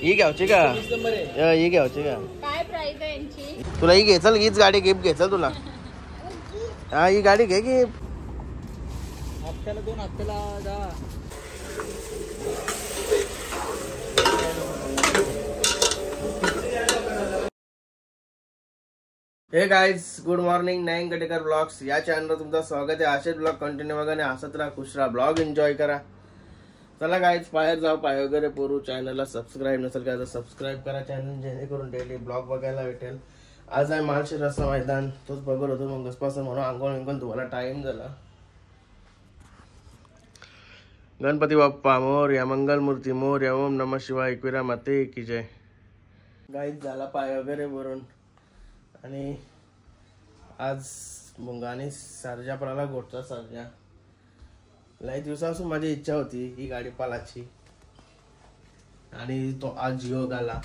ही घ्यायची का ही घ्यायची का काय प्राइस आहे यांची तुला ही घे चल हीच गाडी गिफ्ट घे चल तुला हा ही गाडी घे की हप्त्याला 2 हप्त्याला 10 हे गाइस गुड मॉर्निंग नयन गटेकर ब्लॉग्स या चॅनलवर तुमचं स्वागत आहे. असेच ब्लॉग कंटिन्यू बघा आणि हसत राहा खुश राहा ब्लॉग एन्जॉय करा. चला गाइस बाहेर जाऊ पाय वगैरे पोरू. चॅनलला सबस्क्राईब नसेल का तर सबस्क्राईब करा चॅनल जेणेकरून डेली ब्लॉग बघायला भेटेल. आज आहे माळशिरसचं मैदान तोच बघत होतो मग घसपासून म्हणून आंघोळ विंघोळ तुम्हाला टाइम झाला. गणपती बाप्पा मोरया मंगलमूर्ती मोरया ओम नमः शिवाय एकविरा माते की जय. गाईत झाला पाय वगैरे भरून आणि आज मुंगाने सर्जा पळाला गोठचा सर्जा. लई दिवसापासून माझी इच्छा होती ही गाडी पालाची आणि तो आज जिओ गाला.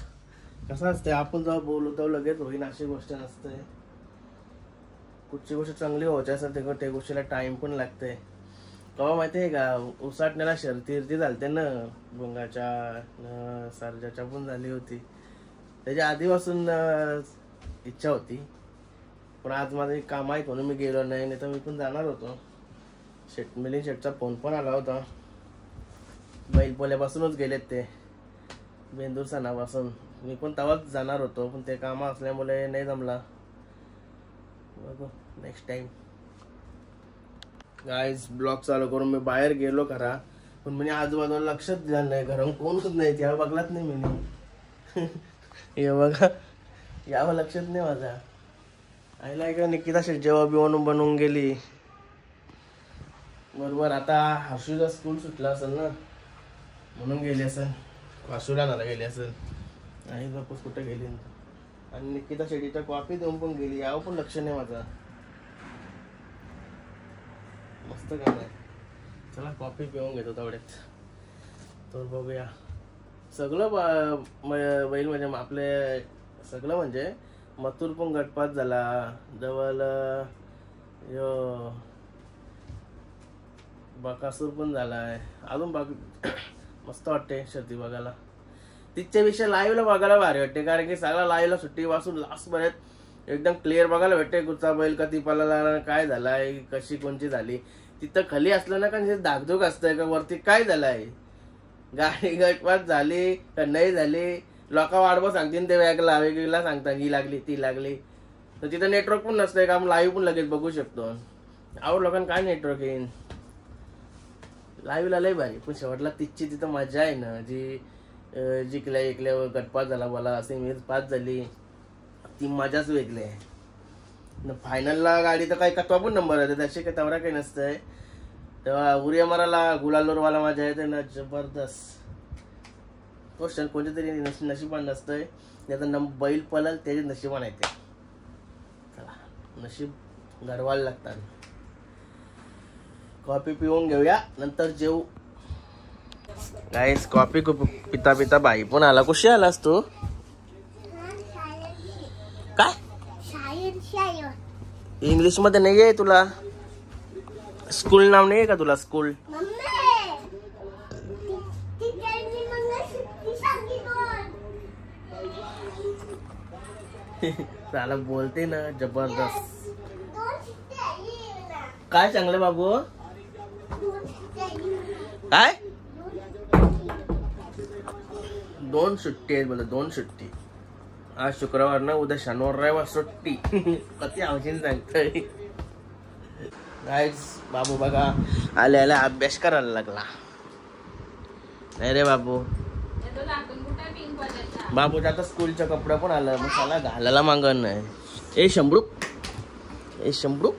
कसं असते आपण जेव्हा बोलतो लगेच होईन अशी गोष्ट नसते. कुठची गोष्ट चांगली व्हायची असेल ते त्या गोष्टीला टाइम पण लागते. तेव्हा माहिती आहे का उसाटण्याला शर्ती झालते ना मुंगाच्या सर्जाच्या पण झाली होती. त्याच्या आधीपासून इच्छा होती पण आज माझं काम आहे म्हणून मी गेलो नाही तर मी पण जाणार होतो. मिलिंद शेटचा फोन पण आला होता. बैल पोल्यापासूनच गेलेत ते बेंदूर सणापासून. मी पण तेव्हाच जाणार होतो पण ते काम असल्यामुळे नाही जमला. बघू नेक्स्ट टाइम. गाईज ब्लॉग चालू करून मी बाहेर गेलो खरा पण मी आजूबाजूला लक्षच दिलं नाही. घरून कोणच नाही त्यावर बघलाच नाही मी. हे बघा यावं लक्षात नाही माझा. आईला ऐका निकिता शेट जेव्हा बिवून बनवून गेली बरोबर. आता हर्षूला स्कूल सुटला असेल ना म्हणून गेली असेल. हर्षूला नाला गेली असेल आई बापूस कुठे गेली. आणि निकिता शेट्टीच्या कॉफी देऊन पण गेली यावं पण लक्ष नाही माझा. मस्त काम आहे. चला कॉफी पिऊन घेतो तेवढ्यात. तर बघूया सगळं बैल म्हणजे आपले सगळं म्हणजे मथुर पण गटपात झाला जवळ यो बकासूर पण झालाय अजून बाकी मस्त वाटते शर्ती बघायला. तिच्यापेक्षा लाईव्हला बघायला भारी वाटते कारण की सगळा लाईव्हला सुट्टी वाचून लास्ट पर्यंत एकदम क्लिअर बघायला भेटते. कुठचा बैल कधी पळाला काय झालाय कशी कोणची झाली. तिथं खाली असलं ना कारण धाकधूक असतंय का वरती काय झालंय गाडी गटपात झाली का नाही झाली. लोक वाढवा सांगतील ते वेगळीला सांगतात ही लागली ती लागली. तर तिथं नेटवर्क पण नसतंय का आपण लाईव्ह पण लगेच बघू शकतो. आवड लोकांना काय नेटवर्क येईन लाईव्हला लय भारी. पण शेवटला तिची तिथं मजा आहे ना जी जिंकल्या ऐकल्यावर गटपात झाला बोला असे मीच पास झाली ती मजाच वेगळी आहे. फायनलला गाडी तर काही कटवा पण नंबर आहे त्याची काही तवरा काही नसतंय. तेव्हा उरिया माराला गुलालोरवाला मजा येते ना जबरदस्त. तो क्षण कोणत्या तरी नशिबान नसतंय. त्याचा बैल पळल त्याचे नशिबान येते. चला नशीब घडवायला लागतात. कॉफी पिऊन घेऊया नंतर जेऊ. गाईस कॉफी पिता पिता बाई पण आला. कुशी आलास तू काय इंग्लिश मध्ये नाही आहे तुला. स्कूल नाव नाही आहे का तुला स्कूल. त्याला बोलते ना जबरदस्त. काय चांगलं बाबू काय 2 सुट्टी आहेत बोला 2 सुट्टी. आज शुक्रवार ना उद्या शनिवार रविवार सुट्टी. कधी आवशीन सांगतोय. गाईज बाबू बघा आले आले अभ्यास करायला लागला. नाही रे बाबू बाबू आता स्कूलच्या कपडा पण आला मग त्याला घालायला मागण नाही. ए शंभरू ए शंभरू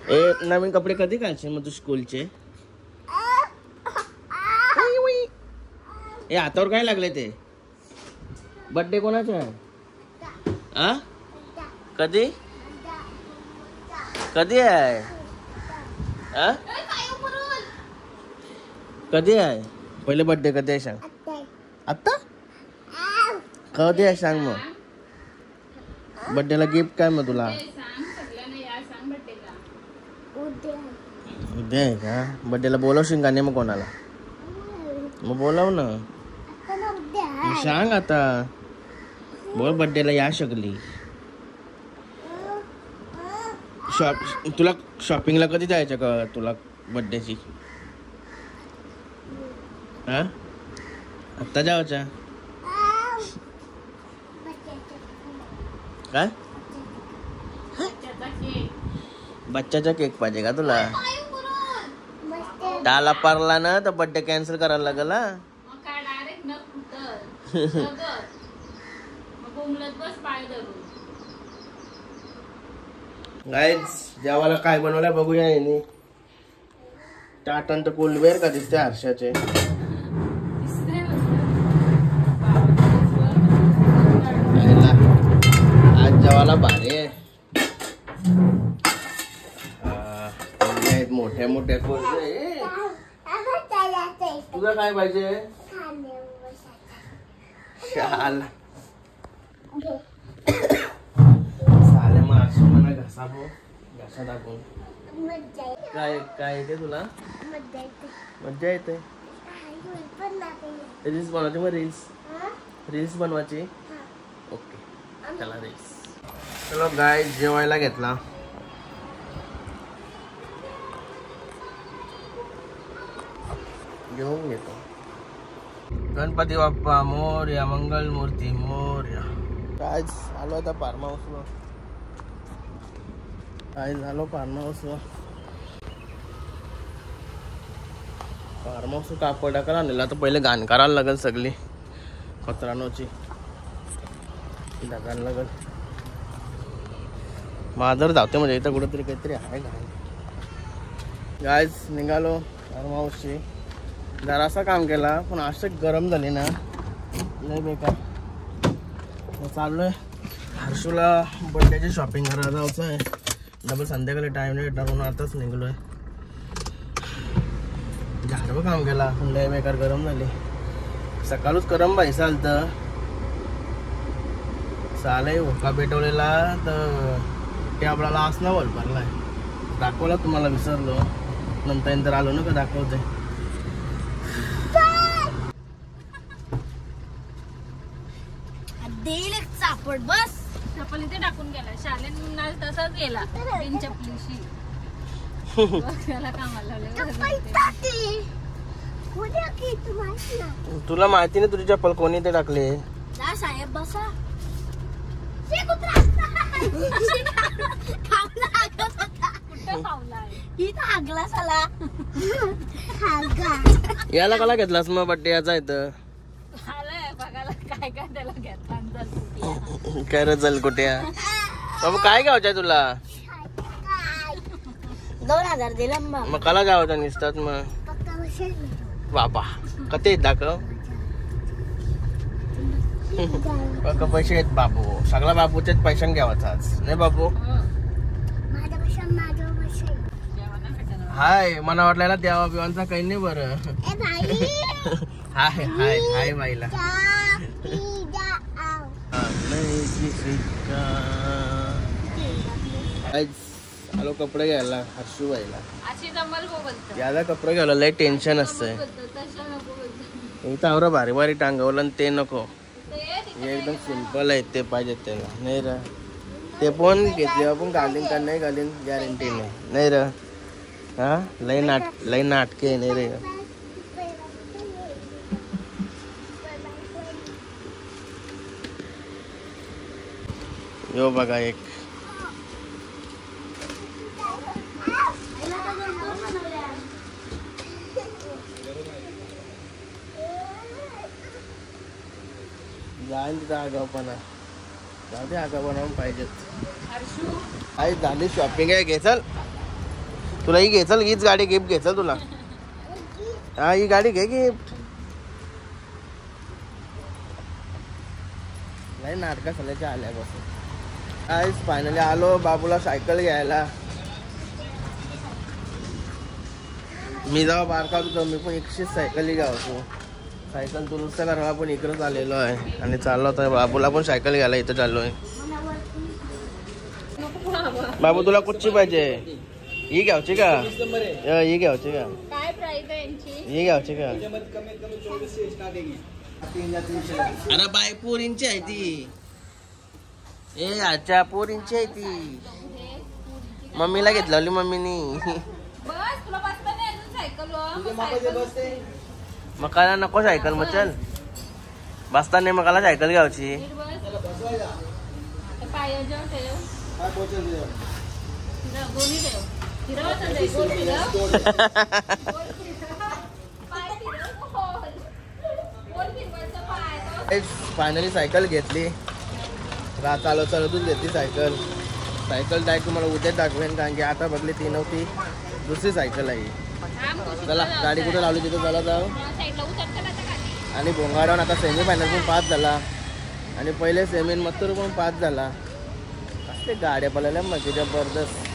ए नवीन कपडे कधी घालचे मग तू स्कूलचे. ए हातावर काय लागले ते. बर्थडे कोणाचा आहे आ कधी कधी आहे आ कधी आहे पहिले बर्थडे कधी आहे सांग. आता कधी आहे सांग मग. बर्थडेला गिफ्ट काय मग तुला उद्या आहे का. बर्थडेला बोलवशील का नाही मग कोणाला मग बोलव ना. सांग आता बोल बर्थडेला या शकली. तुला शॉपिंगला कधी जायचं का तुला बर्थडेची? हा आत्ता जायच्या काय? बच्चाचा केक पाहिजे का तुला? त्याला पारला ना तर बर्थडे कॅन्सल करायला लागला. गाईज जेवायला काय बनवलंय बघूया. यांनी टाटन तर कोल्डवेर का दिसते हर्षाचे. आज जेवायला भारी आहे. मोठ्या मोठ्या कोल्डवे. तुला काय पाहिजे? शाल साले मारशे मला घसा टाकून. काय काय येते तुला? मज्जा येते. रील्स बनवायची मग रील्स बनवायची. ओके चला रील्स. चलो गाय जेवायला घेतला. घेऊन घेतो. गणपती बाप्पा मोरया, मंगल मूर्ती मोरया. काय आलो आता फार्म हाऊसला. काय झालो फार्म हाऊसला. फार्म हाऊस कापड टाकायला आणलेला तर पहिले घाण करायला लागेल सगळी कचरानोची टाकायला लागेल. माझर धावते म्हणजे इथं कुठेतरी काहीतरी आहे घाण. गायज निघालो फार्म हाऊसची. जरासा काम केला पण असे गरम झाले ना लय बेकार. चाललोय हर्षूला बर्थडेची शॉपिंग करायला जायचं आहे. डबल संध्याकाळी टाइम नाही भेटणार म्हणून आताच निघलोय. झाडं काम केला पण लय बेकार गरम झाले. सकाळच गरम बाई चालतं चालय होका पेटवलेला तर ते आपल्याला असला वल भरलाय. दाखवला तुम्हाला विसरलो नंतर आलो ना का दाखवते. चापड बस चप्पल इथे टाकून गेला. शालेन तसाच गेला बिन चपलीशी. तुला माहिती नाही तुझी चप्पल कोणी ते टाकले? साहेब बसा. याला कला घेतलास मग बड्डे याचा इथं? काय रे जलकुट्या बाबा काय गावच्या तुला? 2000 दिला मग कला गावचा निसतात मग बाबा कते दाखव. पक्का पैसे आहेत बाबू. सगळा बाबूच्याच पैशान घ्यावाचाच नाही बाबू. हाय मला वाटलं देवा बिवांचा काही नाही बरं. हाय हाय हाय बाईला. आलो कपडे घ्यायला हर्षू बाईला. याला कपडे घ्यायला लय टेन्शन असतंय. इथं आवरा भारी भारी टांगवलं ते नको. एकदम सिंपल आहे ते पाहिजे त्याला नाही रे. ते पण घेतले आपण घालीन का नाही घालीन गॅरंटी नाही रे. हा लय नाटके नाही रे. यो बघा एक जाईल तिथं आगावपणा. जाऊ आगावपणा पाहिजेत. आई झाली शॉपिंग आहे. घे चल तुला ही घे चल. हीच गाडी गिफ्ट घे चल तुला. हा ही गाडी घे गिफ्ट. नाही नाटका सल्याच्या आल्यापासून. आज फायनली आलो बाबूला सायकल घ्यायला. मी जेव्हा बारका होतो मी पण एकशीच सायकली घ्यावतो. सायकल दुरुस्त करायला पण इकडंच आलेलो आहे आणि चाललो होता बाबूला पण सायकल घ्यायला इथं चाललोय. बाबू तुला कुठची पाहिजे? ही घ्यावची का? ही घ्यावची का? काय प्राइस आहे यांची? ही घ्यावची का? अरे बाय पोरींची आहे ती. ए आजच्या पोरींची आहे ती. मम्मीला घेतलावली मम्मीनी. बस तुला बसता नाही अजून सायकल. मकाला नको सायकल मग चल. बसता नाही मकाला सायकल घ्यायची. पायावर ठेव. दोन्ही ठेव. फिरवत जाईल. गोल फिरव. फायनली सायकल घेतली. चालतच घेतली सायकल. सायकल डायरेक्ट तुम्हाला उद्या दाखवेन कारण की आता बघली ती नव्हती. दुसरी सायकल आहे. चला गाडी कुठे लावली तिथे चला जाऊ. आणि भोंगाडावून आता सेमी फायनल पण 5 झाला आणि पहिले सेमीन मत्तूर पण 5 झाला. असते गाड्या पळायला मग जबरदस्त.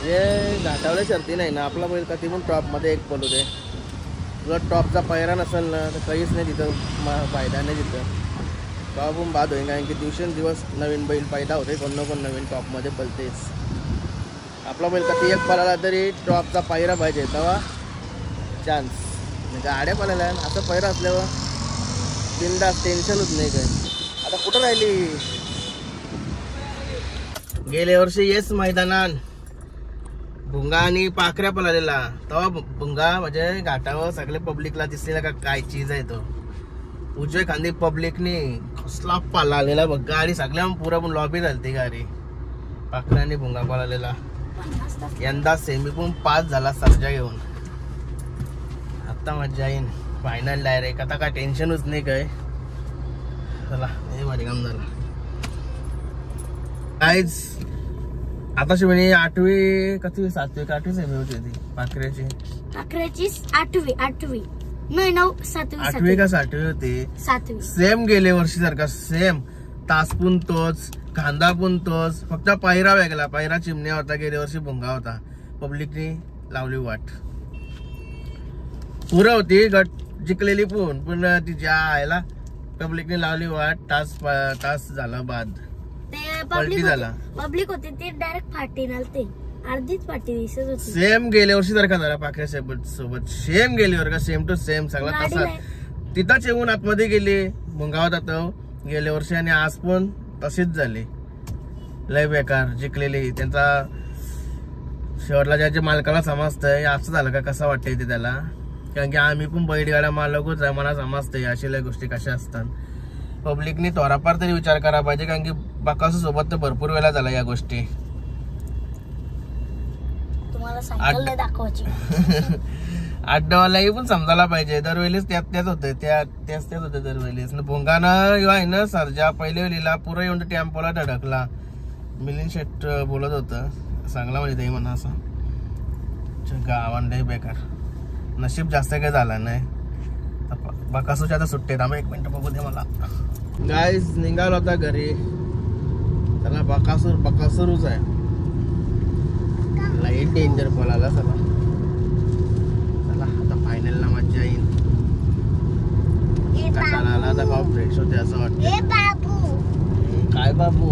जे घाटावल्या शर्ती नाही ना आपला बैल कधी पण टॉपमध्ये एक पळू दे. तुला टॉपचा पैरा नसेल ना तर काहीच नाही तिथं फायदा नाही तिथं. टॉप पण बाद होईल कारण की दिवसेंदिवस नवीन बैल फायदा होते. कोण ना कोण नवीन टॉपमध्ये पळतेच. आपला बैल कधी एक पळाला तरी टॉपचा पैरा पाहिजे तेव्हा चान्स. गाड्या पळायला असं पैरा असल्यावर बिनधास्त टेन्शनच नाही काय. आता कुठं राहिली. गेल्या वर्षी येस मैदानात भुंगा आणि पाखऱ्या पळालेला तेव्हा भुंगा म्हणजे घाटावर सगळे पब्लिकला दिसलेला का काय चीज आहे तो. उजवे खांदी पब्लिकने कसला पळालेला बघ. गाडी सगळ्या पुरा पण लॉबी झाली गाडी. पाखऱ्याने भुंगा पळालेला. यंदा सेमी पण 5 झाला सर्जा घेऊन. आता मजा येईन फायनल डायरेक्ट. आता काय टेन्शनच नाही काय. चला हे भारी काम झालं. काहीच आता शिवानी 8वी का 7वी का 8वी सेमी होती ती पाखऱ्याची. 8वी नाही 7वी का 7वी होती. 7वी सेम गेले वर्षी सारखा सेम. तास पण तोच खांदा पण तोच फक्त पायरा वेगळा. पायरा चिमण्या होता. गेल्या वर्षी भुंगा होता. पब्लिकने लावली वाट. पुरं होती गट जिंकलेली पण तिच्या आयला पब्लिकने लावली वाट. तास झाला बाद. ते पलटी झाला. पब्लिक होते ते डायरेक्ट फाटीन ते अर्धीच फाटी दिसत होती. सेम गेल्या वर्षी सारखा झाला पाखऱ्या सोबत. सेम गेली वर्ग सेम टू सेम सगळा तसा. तिथंच येऊन आतमध्ये गेली भुंगा होता तो गेल्या वर्षी आणि आज पण तशीच झाली. लय बेकार जिंकलेली. त्यांचा शेवटला ज्याच्या मालकाला समजतंय असं झालं का कसं वाटतंय ते त्याला. कारण की आम्ही पण बैलगाड्या मालकच आहे. मला समजतंय अशा लय गोष्टी कशा असतात. पब्लिकने थोडाफार तरी विचार करायला पाहिजे कारण की बकासू सोबत तर भरपूर वेळा झाला या गोष्टी. तुम्हाला सायकल दाखवायची. अड्डावालाही पण समजायला पाहिजे. दरवेळेस त्याच होते त्याच होते दरवेळेस. भोंगानं आहे ना सर्जा पहिले वेळेला पुरा येऊन टेम्पोला धडकला. मिलिंद शेट बोलत होतं चांगला म्हणजे ते म्हणा असं गावांना बेकार. नशीब जास्त काही झाला नाही. बकासूच्या आता सुट्टे. थांबा 1 मिनिट बघू दे मला. गाईस निघालो होता घरी. त्याला बकासूरच आहे. लाईट डेंजर पळाला सगळा. चला आता फायनलला मज्जा येईल. कटाला आता गाव फ्रेश होते असं वाटतं. काय बाबू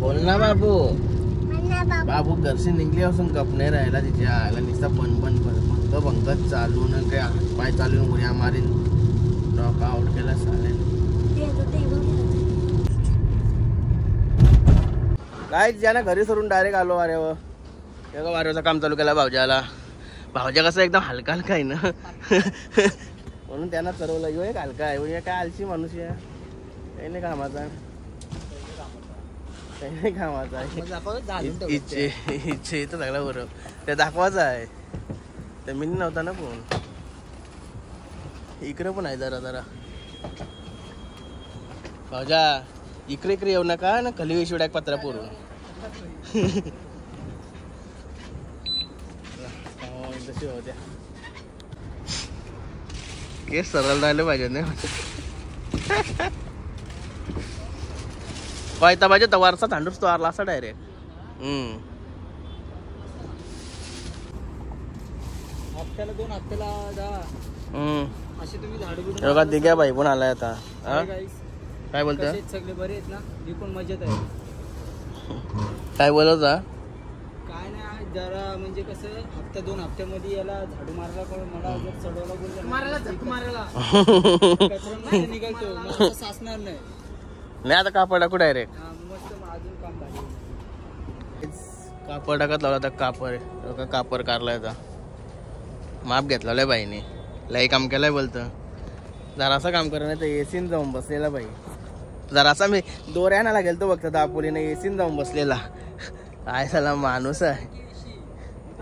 बोल ना बाबू. बाबू घरशी निघली असून गप नाही राहिला. तिच्या आयला नुसता भंगत चालू न काय पाय चालू उड्या मारीन. ड्रॉप आउट केला चालेल. काय ज्यानं घरी सोडून डायरेक्ट आलो वाऱ्यावर. एका वाऱ्याचं काम चालू केला भाऊजाला. भाऊजा कसं एकदम हलका हलका आहे ना म्हणून त्यांना चरवलं. यो एक हलका आहे काय आलशी माणूस आहे. काही नाही कामाचा. काही कामाचा आहे. इच्छे तर सगळं बरोबर ते दाखवायचं आहे. ते मिनी नव्हता ना फोन. इकडे पण आहे जरा भाऊजा. इकडे येऊ नका ना खाली शिवड्या पत्रा पुरून. होत्या केस सरळ राहिले पाहिजे नाही. पायता पाहिजे तर वारसा थांडूच तो आरला असा डायरेक्ट. हप्त्याला 2 हप्त्याला जा. असे तुम्ही झाडू बघा दिघ्या भाई पण आलाय आता. काय बोलतोय. सगळे बरे आहेत ना. ही पण मजेत आहे. काय बोलत काय नाही जरा म्हणजे कसं हप्ता 2 हप्त्यामध्ये याला झाडू मारायला मला जर चढवला बोललं मारायला कचरा निघालतो मला साचणार नाही. नाही आता कापड टाकू डायरेक्ट. मस्त अजून काम झालं. कापड टाकत लावला तर कापड कारलाय आता माप घेतला बाईने लई काम केलंय बोलतं. जरासा काम करा नाही तर एसीन जाऊन बसलेला बाई. जरासा मी दोऱ्याना लागेल तो बघतो दापोलीने एसीन जाऊन बसलेला. काय झाला माणूस आहे.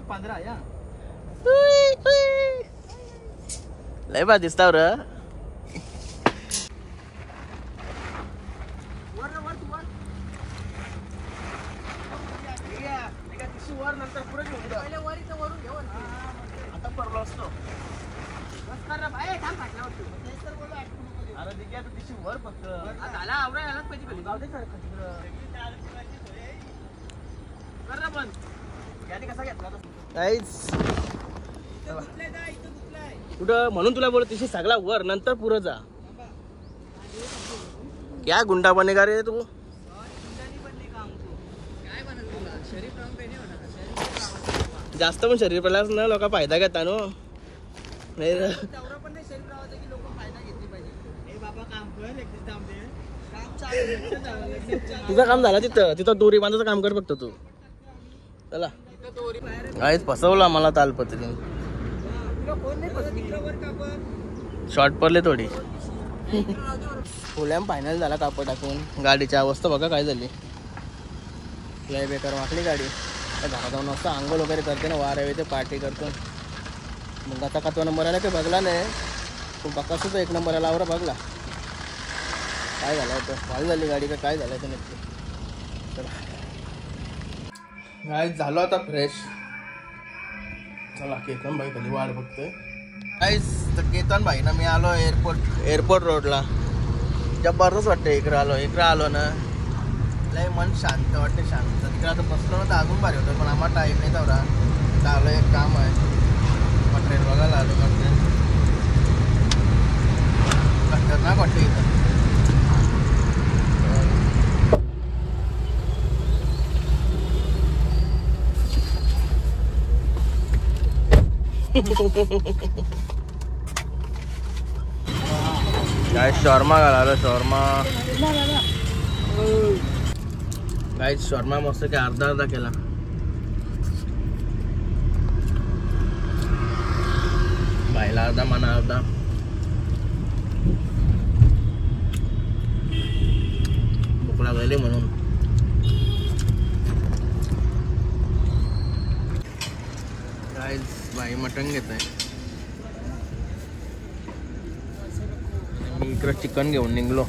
15 या लय बा दिसताव र. कुठं म्हणून तुला बोलत तिशी सगळा वर नंतर पुरं जा. क्या गुंडा बनेगा रे तू. जास्त पण शरीर पडल्यास ना लोक फायदा घेता नो. नाही तुझं काम झालं तिथं दोरी बांधायचं काम कर फक्त तू. चला काहीच फसवला मला तालपत्री. शॉर्ट पडले थोडी. फुल्याम फायनल झाला कापड टाकून. गाडीची अवस्था बघा काय झाली. लय बेकार वाकली गाडी. घरात जाऊन असं आंघोळ वगैरे करते ना वार येते पार्टी करतो. मग आता का तो नंबर आला काही बघला नाही. तू बघाच 1 नंबर आला आवरा बघला काय झालं होतं. वाल झाली गाडी का काय झालं होतं नक्की. काय झालं आता फ्रेश. चला केतन भाई कधी वाढ बघतोय. तर केतन भाई ना मी आलो एअरपोर्ट रोडला. जबरदस्त वाटतं इकडं आलो ना लय मन शांत वाटते. शांत तिकडे आता बसलो ना तर अजून भारी होतं. पण आम्हाला टाईम नाही तेवढा. आलो एक काम आहे मटेरियल बघायला आलो. मटेरियल खतरनाक वाटतं इथं. गाइस शॉर्मा घाला. शॉर्मा गाइस शॉर्मा मस्त की अर्धा केला. बायला अर्धा मना अर्धा. भूक लागलेली म्हणून. गाइस बाई मटण घेत आहे. मी इकडं चिकन घेऊन निघलो.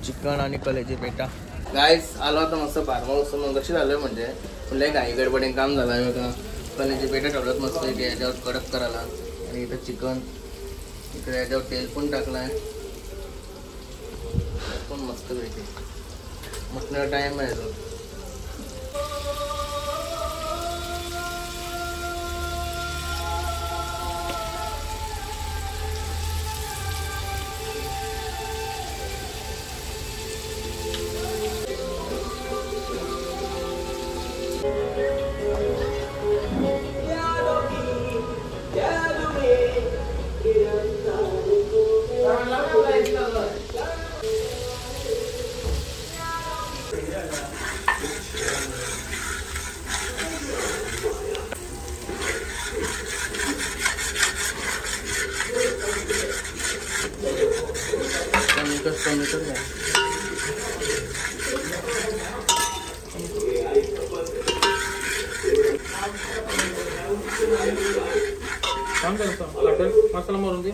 चिकन आणि कलेजी पेटा. गाइस आलो आता मस्त 12 वाजता मग कशी झालं म्हणजे लय घाई गडबडीने काम झालं आहे बघा. कलेजी पेटा ठेवलं मस्त याच्यावर कडक करायला. आणि इथं चिकन इकडे याच्यावर तेल पण टाकलं आहे. पण मस्त भेटते. मटणाला टाईम आहे तो. मसाला मारून दे.